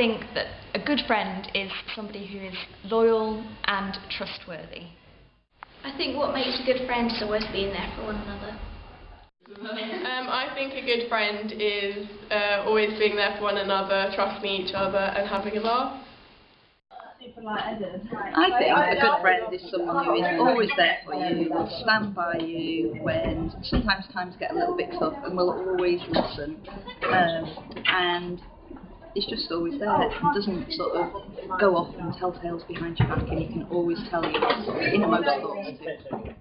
think that a good friend is somebody who is loyal and trustworthy. I think what makes a good friend is always being there for one another. I think a good friend is always being there for one another, trusting each other and having a laugh. I think a good friend is someone who is always there for you, will stand by you when sometimes times get a little bit tough, and will always listen, and is just always there and doesn't sort of go off and tell tales behind your back, and you can always tell your innermost thoughts too.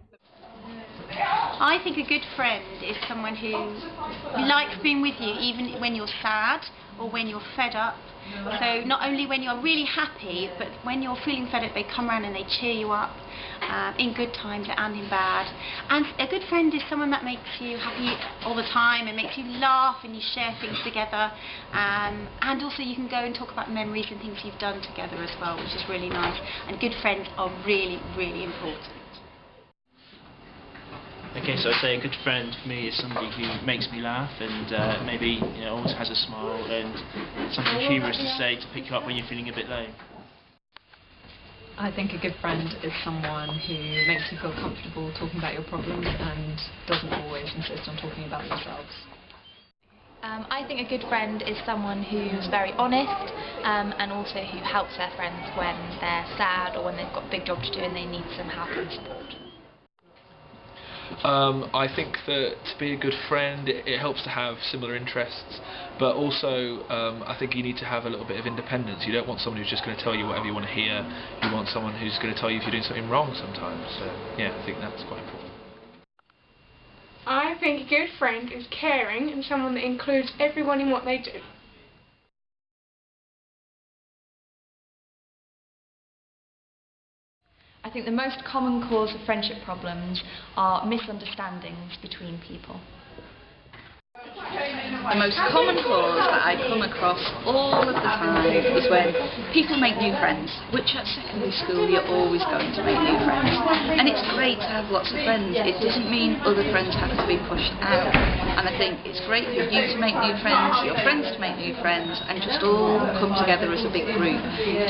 I think a good friend is someone who likes being with you even when you're sad or when you're fed up. So not only when you're really happy, but when you're feeling fed up, they come around and they cheer you up in good times and in bad. And a good friend is someone that makes you happy all the time and makes you laugh and you share things together. And also you can go and talk about memories and things you've done together as well, which is really nice. And good friends are really, really important. Okay, so I'd say a good friend for me is somebody who makes me laugh and maybe always has a smile and something humorous to say to pick you up when you're feeling a bit low. I think a good friend is someone who makes you feel comfortable talking about your problems and doesn't always insist on talking about themselves. I think a good friend is someone who's very honest and also who helps their friends when they're sad or when they've got a big job to do and they need some help and support. I think that to be a good friend it helps to have similar interests, but also I think you need to have a little bit of independence. You don't want someone who's just going to tell you whatever you want to hear. You want someone who's going to tell you if you're doing something wrong sometimes. So yeah, I think that's quite important. I think a good friend is caring and someone that includes everyone in what they do. I think the most common cause of friendship problems are misunderstandings between people. The most common cause that I come across all of the time is when people make new friends, which at secondary school you're always going to make new friends. And it's great to have lots of friends. It doesn't mean other friends have to be pushed out. And I think it's great for you to make new friends, your friends to make new friends, and just all come together as a big group.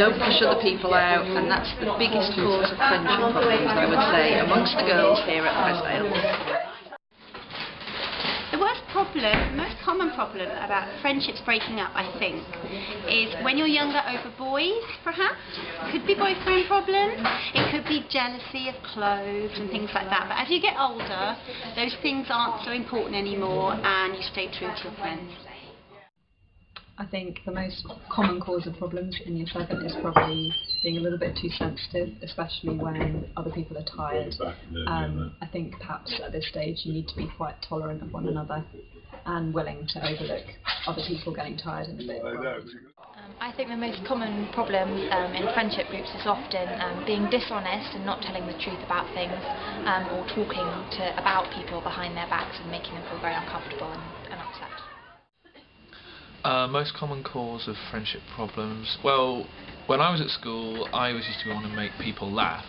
Don't push other people out, and that's the biggest cause of friendship problems, I would say, amongst the girls here at Presdale. The most common problem about friendships breaking up, I think, is when you're younger over boys, perhaps. It could be boyfriend problems, it could be jealousy of clothes and things like that. But as you get older, those things aren't so important anymore and you stay true to your friends. I think the most common cause of problems in year 7 is probably being a little bit too sensitive, especially when other people are tired. I think perhaps at this stage you need to be quite tolerant of one another and willing to overlook other people getting tired in a bit. I think the most common problem in friendship groups is often being dishonest and not telling the truth about things, or talking about people behind their backs and making them feel very uncomfortable and upset. Most common cause of friendship problems. Well, when I was at school, I always used to want to make people laugh,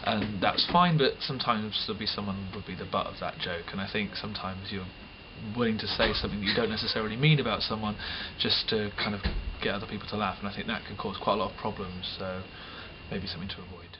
and that's fine. But sometimes there'll be someone would be the butt of that joke, and I think sometimes you're willing to say something that you don't necessarily mean about someone, just to kind of get other people to laugh, and I think that can cause quite a lot of problems. So maybe something to avoid.